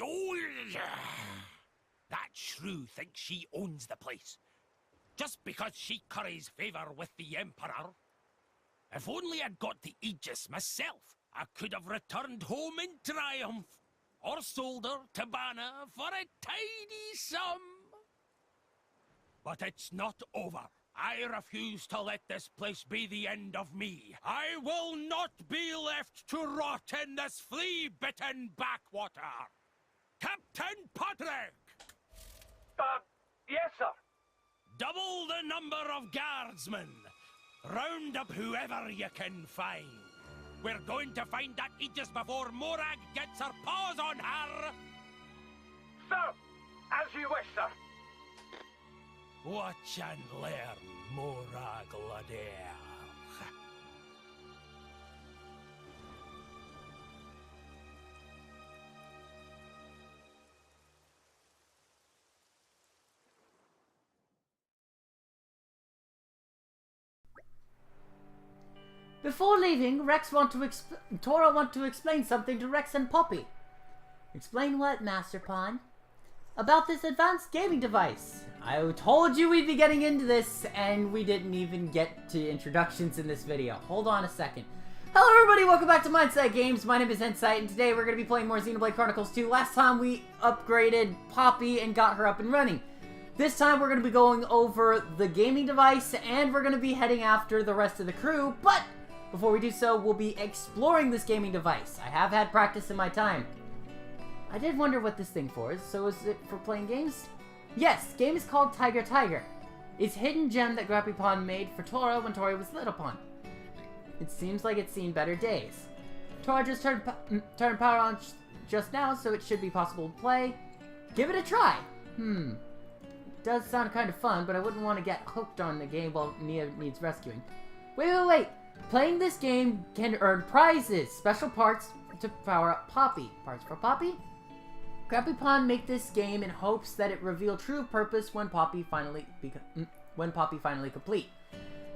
Oh, yeah. That shrew thinks she owns the place. Just because she curries favor with the Emperor. If only I'd got the Aegis myself, I could have returned home in triumph. Or sold her to Banner for a tiny sum. But it's not over. I refuse to let this place be the end of me. I will not be left to rot in this flea-bitten backwater. Captain Patrick! Yes, sir. Double the number of guardsmen. Round up whoever you can find. We're going to find that Aegis before Morag gets her paws on her! Sir, as you wish, sir. Watch and learn, Morag Lader. Before leaving, Tora want to explain something to Rex and Poppi. Explain what, Master Pawn? About this advanced gaming device. I told you we'd be getting into this, and we didn't even get to introductions in this video. Hold on a second. Hello everybody, welcome back to Mindsight Games. My name is N-Sight, and today we're going to be playing more Xenoblade Chronicles 2. Last time we upgraded Poppi and got her up and running. This time we're going to be going over the gaming device, and we're going to be heading after the rest of the crew, but before we do so, we'll be exploring this gaming device. I have had practice in my time. I did wonder what this thing for is. So is it for playing games? Yes, game is called Tiger Tiger. It's hidden gem that Grappy made for Tora when Tora was lit upon. It seems like it's seen better days. Tora just turned power on just now, so it should be possible to play. Give it a try. It does sound kind of fun, but I wouldn't want to get hooked on the game while Nia needs rescuing. Wait. Playing this game can earn prizes, special parts to power up Poppi. Parts for Poppi? Grappy make this game in hopes that it reveal true purpose when Poppi finally complete.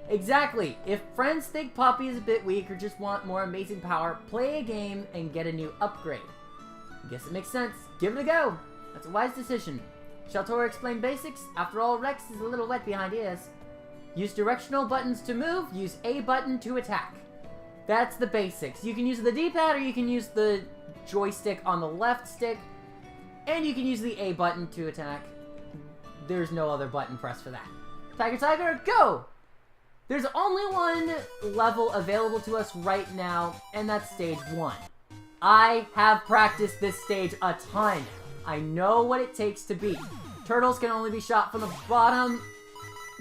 Exactly. If friends think Poppi is a bit weak or just want more amazing power, play a game and get a new upgrade. I guess it makes sense. Give it a go. That's a wise decision. Shall Tora explain basics? After all, Rex is a little wet behind ears. Use directional buttons to move, use A button to attack. That's the basics. You can use the D-pad or you can use the joystick on the left stick. And you can use the A button to attack. There's no other button press for that. Tiger Tiger, go! There's only one level available to us right now, and that's stage 1. I have practiced this stage a ton. I know what it takes to beat. Turtles can only be shot from the bottom.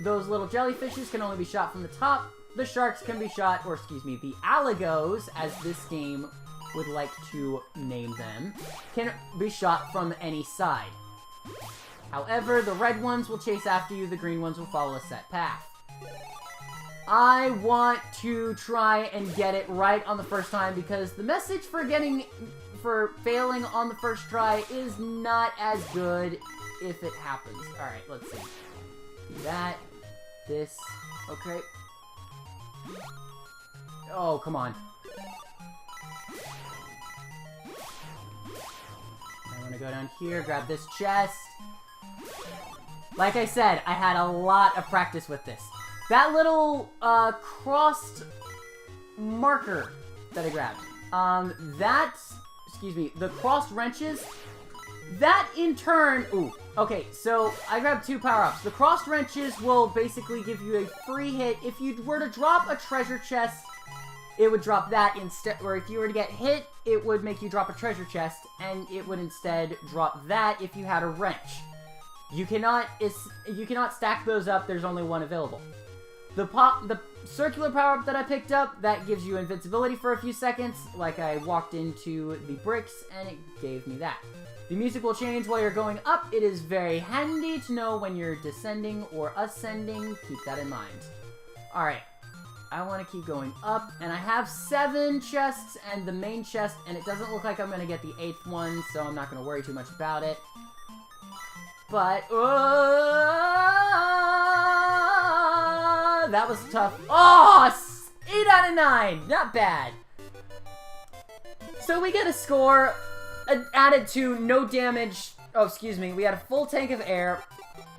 Those little jellyfishes can only be shot from the top. The sharks can be shot, or excuse me, the alligos, as this game would like to name them, can be shot from any side. However, the red ones will chase after you, the green ones will follow a set path. I want to try and get it right on the first time because the message for failing on the first try is not as good if it happens. Alright, let's see. Do that. This. Okay. Oh, come on. I want to go down here, grab this chest. Like I said, I had a lot of practice with this. That little, crossed marker that I grabbed. Excuse me, the crossed wrenches, that in turn, okay, so I grabbed 2 power-ups. The crossed wrenches will basically give you a free hit. If you were to drop a treasure chest, it would drop that instead, or if you were to get hit, it would make you drop a treasure chest, and it would instead drop that if you had a wrench. You cannot stack those up, there's only one available. The circular power-up that I picked up, that gives you invincibility for a few seconds, like I walked into the bricks, and it gave me that. The music will change while you're going up. It is very handy to know when you're descending or ascending. Keep that in mind. Alright, I want to keep going up, and I have 7 chests and the main chest, and it doesn't look like I'm going to get the 8th one, so I'm not going to worry too much about it. But, that was tough. Oh, 8 out of 9. Not bad. So we get a score added to no damage. Oh, excuse me. We had a full tank of air.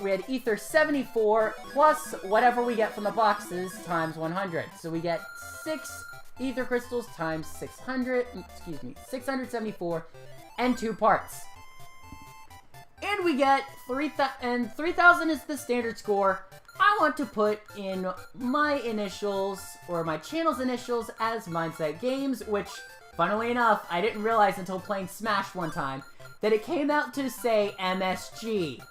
We had ether 74 plus whatever we get from the boxes times 100. So we get 6 ether crystals times 600. Excuse me, 674 and 2 parts. And we get 3,000 is the standard score. I want to put in my initials, or my channel's initials, as Mindsight Games, which, funnily enough, I didn't realize until playing Smash one time, that it came out to say MSG.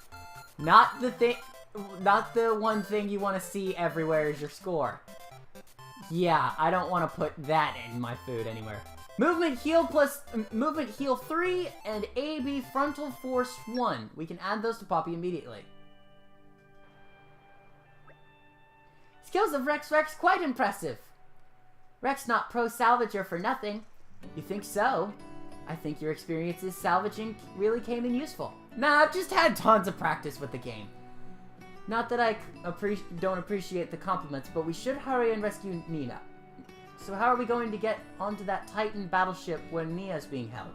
Not the one thing you want to see everywhere is your score. Yeah, I don't want to put that in my food anywhere. Movement heal 3 and AB frontal force 1. We can add those to Poppi immediately. Skills of Rex quite impressive. Rex not pro salvager for nothing. You think so? I think your experiences salvaging really came in useful. Nah, I've just had tons of practice with the game. Not that I don't appreciate the compliments, but we should hurry and rescue Nina. So how are we going to get onto that Titan battleship where Nia's being held?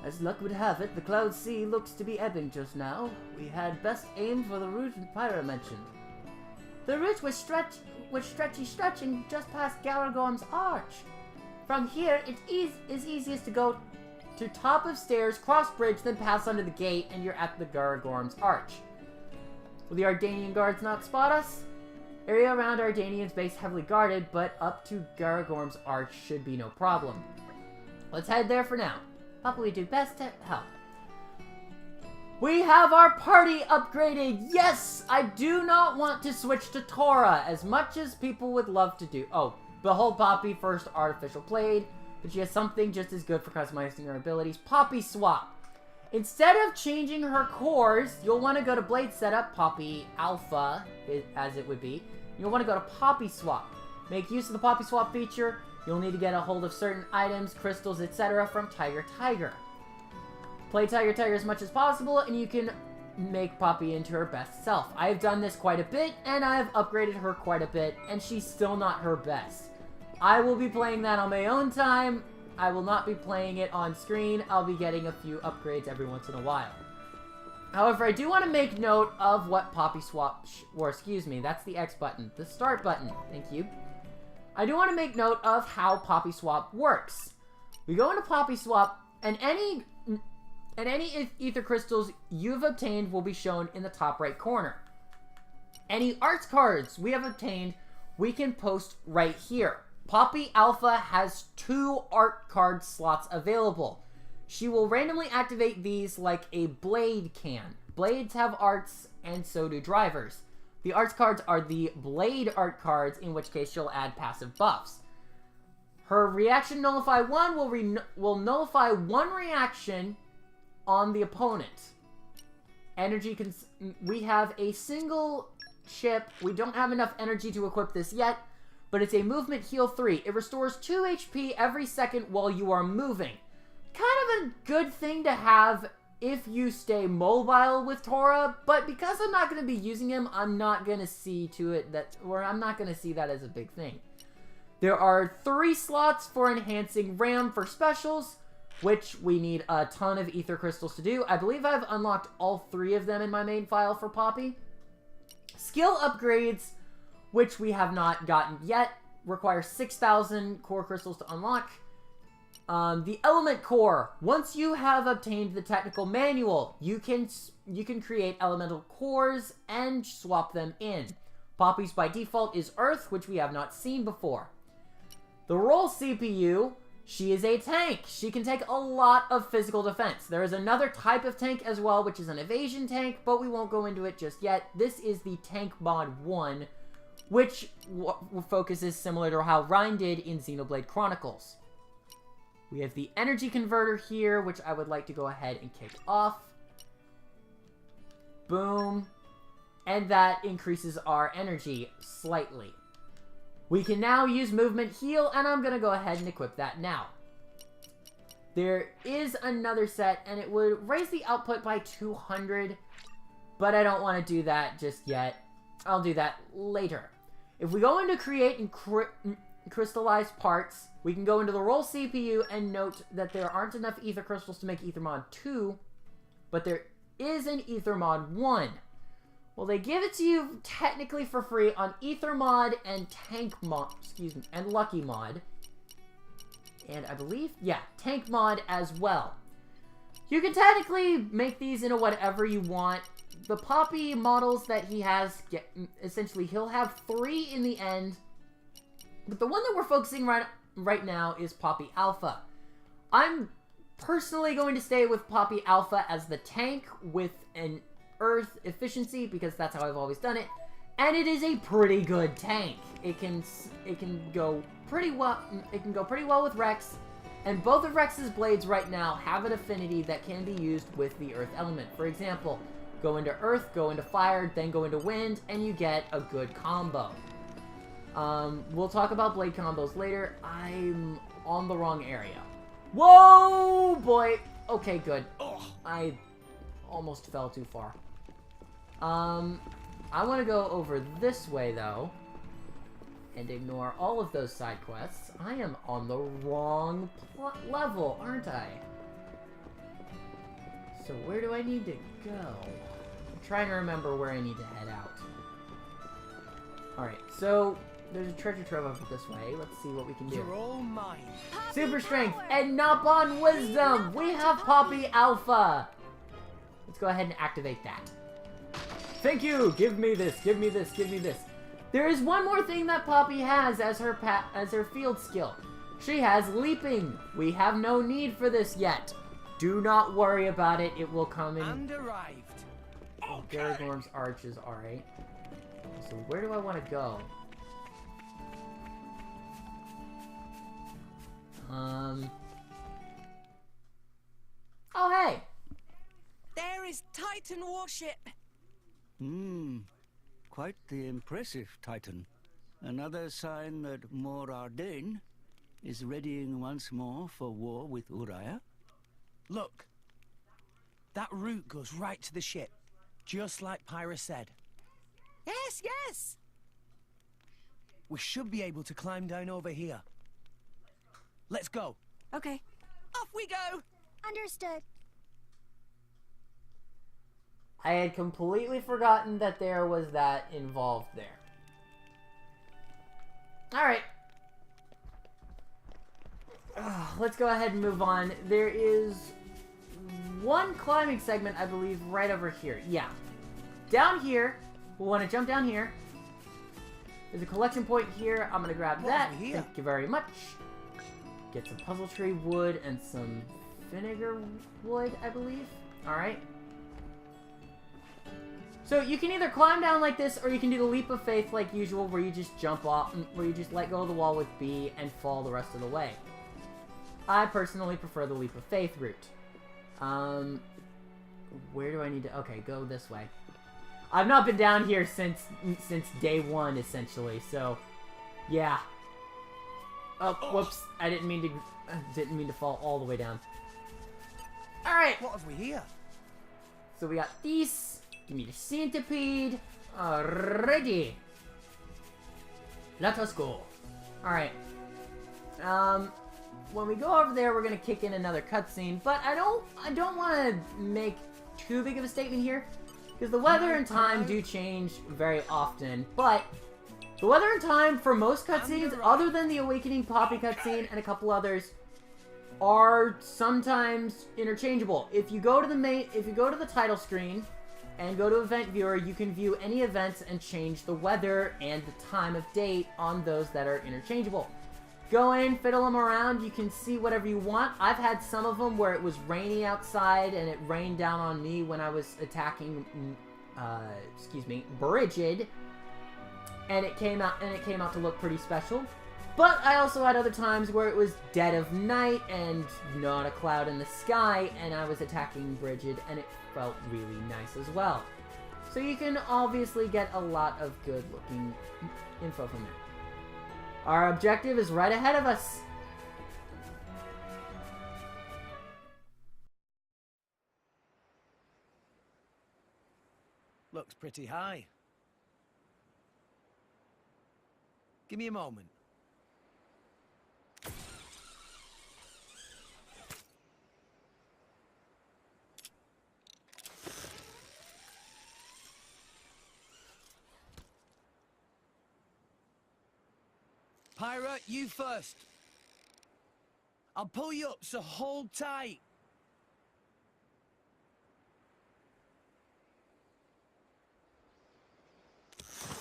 As luck would have it, the Cloud Sea looks to be ebbing just now. We had best aim for the route Pyra mentioned. The route was stretching just past Garagorm's Arch. From here, it is easiest to go to top of stairs, cross bridge, then pass under the gate, and you're at the Garagorm's Arch. Will the Ardanian guards not spot us? Area around Ardanian's base heavily guarded, but up to Garagorm's Arch should be no problem. Let's head there for now. Papa, we do best to help. We have our party upgraded! Yes! I do not want to switch to Tora, as much as people would love to do. Oh, behold Poppi, first artificial blade, but she has something just as good for customizing her abilities. Poppi swap. Instead of changing her cores, you'll want to go to Blade Setup, Poppi Alpha, as it would be. You'll want to go to Poppi Swap. Make use of the Poppi Swap feature. You'll need to get a hold of certain items, crystals, etc. from Tiger. Play Tiger as much as possible, and you can make Poppi into her best self. I've done this quite a bit, and I've upgraded her quite a bit, and she's still not her best. I will be playing that on my own time. I will not be playing it on screen. I'll be getting a few upgrades every once in a while. However, I do want to make note of what Poppi Swap... or, excuse me, that's the X button. The start button. Thank you. I do want to make note of how Poppi Swap works. We go into Poppi Swap, and any ether crystals you've obtained will be shown in the top right corner. Any arts cards we have obtained, we can post right here. Poppi Alpha has 2 art card slots available. She will randomly activate these like a blade can. Blades have arts, and so do drivers. The arts cards are the blade art cards, in which case she'll add passive buffs. Her reaction nullify 1 will nullify 1 reaction on the opponent. We have a single chip. We don't have enough energy to equip this yet. But it's a movement heal 3. It restores 2 HP every second while you are moving. Kind of a good thing to have if you stay mobile with Tora, but because I'm not going to be using him, I'm not going to see to it that, or I'm not going to see that as a big thing. There are 3 slots for enhancing RAM for specials, which we need a ton of ether crystals to do. I believe I've unlocked all 3 of them in my main file for Poppi. Skill upgrades, which we have not gotten yet, require 6,000 core crystals to unlock. The element core, once you have obtained the technical manual, you can create elemental cores and swap them in. Poppi's by default is Earth, which we have not seen before. The roll CPU, she is a tank. She can take a lot of physical defense. There is another type of tank as well, which is an evasion tank, but we won't go into it just yet. This is the Tank Mod 1, which focuses similar to how Ryan did in Xenoblade Chronicles. We have the energy converter here, which I would like to go ahead and kick off. Boom. And that increases our energy slightly. We can now use movement heal, and I'm going to go ahead and equip that now. There is another set, and it would raise the output by 200, but I don't want to do that just yet. I'll do that later. If we go into create and crystallized parts. We can go into the roll CPU and note that there aren't enough ether crystals to make Ether Mod 2, but there is an Ether Mod 1. Well, they give it to you technically for free on Ether Mod and Tank Mod, and Lucky Mod. And I believe, yeah, Tank Mod as well. You can technically make these into whatever you want. The Poppi models that he has, essentially, he'll have 3 in the end. But the one that we're focusing right now is Poppi Alpha. I'm personally going to stay with Poppi Alpha as the tank with an Earth efficiency, because that's how I've always done it. And it is a pretty good tank. It can go pretty well. It can go pretty well with Rex. And both of Rex's blades right now have an affinity that can be used with the Earth element. For example, go into Earth, go into Fire, then go into Wind, and you get a good combo. We'll talk about blade combos later. I'm on the wrong area. Whoa, boy! Okay, good. I almost fell too far. I want to go over this way, though, and ignore all of those side quests. I am on the wrong level, aren't I? So where do I need to go? I'm trying to remember where I need to head out. Alright, so there's a treasure trove over this way. Let's see what we can do. You're all mine. Super strength and Nop on wisdom! We have Poppi Alpha! Let's go ahead and activate that. Thank you! Give me this, give me this, give me this. There is one more thing that Poppi has as her field skill. She has leaping. We have no need for this yet. Do not worry about it. It will come in. And arrived. Okay. Garagorm's Arch is alright. So where do I want to go? Oh, hey! There is Titan warship. Quite the impressive Titan. Another sign that Mor Ardain is readying once more for war with Uriah. Look. That route goes right to the ship. Just like Pyra said. Yes, yes. We should be able to climb down over here. Let's go. Okay. Off we go. Understood. I had completely forgotten that there was that involved there. Alright. Let's go ahead and move on. There is one climbing segment, I believe, right over here. Yeah. Down here. We'll want to jump down here. There's a collection point here. I'm going to grab that. Thank you very much. Get some puzzle tree wood and some vinegar wood, I believe. Alright. So you can either climb down like this, or you can do the leap of faith like usual, where you just jump off, where you just let go of the wall with B and fall the rest of the way. I personally prefer the leap of faith route. Where do I need to... Okay, go this way. I've not been down here since day one, essentially, so... Yeah. Oh, whoops. I didn't mean to fall all the way down. Alright. What have we here? So we got these. Give me the centipede. Alrighty. Let us go. Alright. When we go over there, we're gonna kick in another cutscene, but I don't want to make too big of a statement here, because the weather and time do change very often, but the weather and time for most cutscenes, other than the Awakening Poppi cutscene and a couple others, are sometimes interchangeable. If you go to the title screen and go to Event Viewer, you can view any events and change the weather and the time of date on those that are interchangeable. Go in, fiddle them around, you can see whatever you want. I've had some of them where it was rainy outside and it rained down on me when I was attacking, Brigid, and it came out to look pretty special. But I also had other times where it was dead of night and not a cloud in the sky, and I was attacking Brigid, and it felt really nice as well. So you can obviously get a lot of good looking info from there. Our objective is right ahead of us. Looks pretty high. Give me a moment. Pyra, you first. I'll pull you up, so hold tight.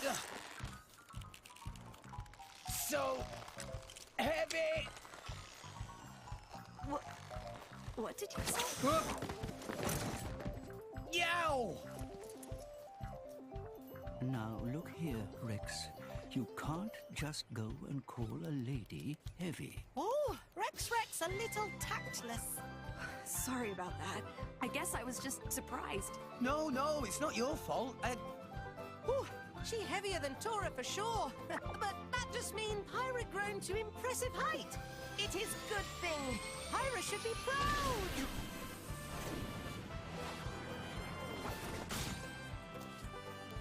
Ugh. So heavy. What did you say? Yow! Now, look here, Rex. You can't just go and call a lady heavy. Oh, Rex, a little tactless. Sorry about that. I guess I was just surprised. No, it's not your fault. Ooh, she heavier than Tora for sure. But that just means Pyra grown to impressive height. It is good thing. Pyra should be proud.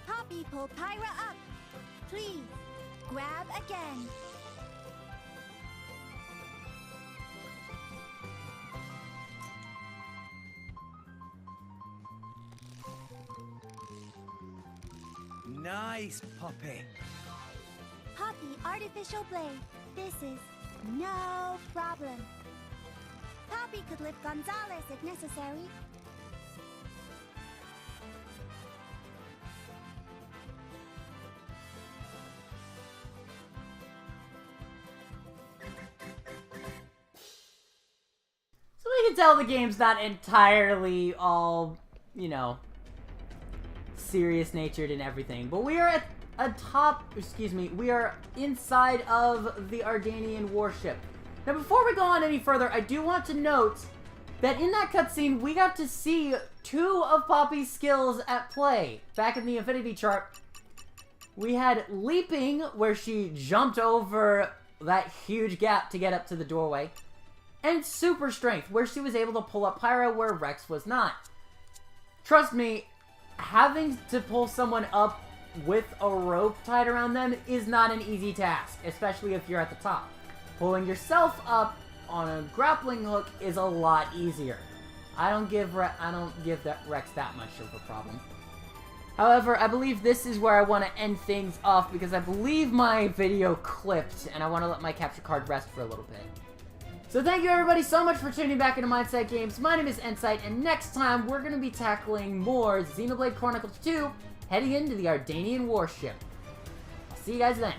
Poppi, pull Pyra up. Please, grab again. Nice, Poppi. Poppi, artificial blade. This is no problem. Poppi could lift Gonzalez if necessary. So we can tell the game's not entirely all, you know, serious natured and everything. But we are at we are inside of the Ardanian warship. Now before we go on any further, I do want to note that in that cutscene, we got to see two of Poppi's skills at play. Back in the Infinity chart, we had leaping, where she jumped over that huge gap to get up to the doorway, and super strength, where she was able to pull up Pyra where Rex was not. Trust me, having to pull someone up with a rope tied around them is not an easy task, especially if you're at the top. Pulling yourself up on a grappling hook is a lot easier. I don't give that Rex that much of a problem. However, I believe this is where I want to end things off, because I believe my video clipped and I want to let my capture card rest for a little bit. So thank you everybody so much for tuning back into Mindsight Games. My name is N-Sight, and next time we're going to be tackling more Xenoblade Chronicles 2, heading into the Ardanian warship. I'll see you guys then.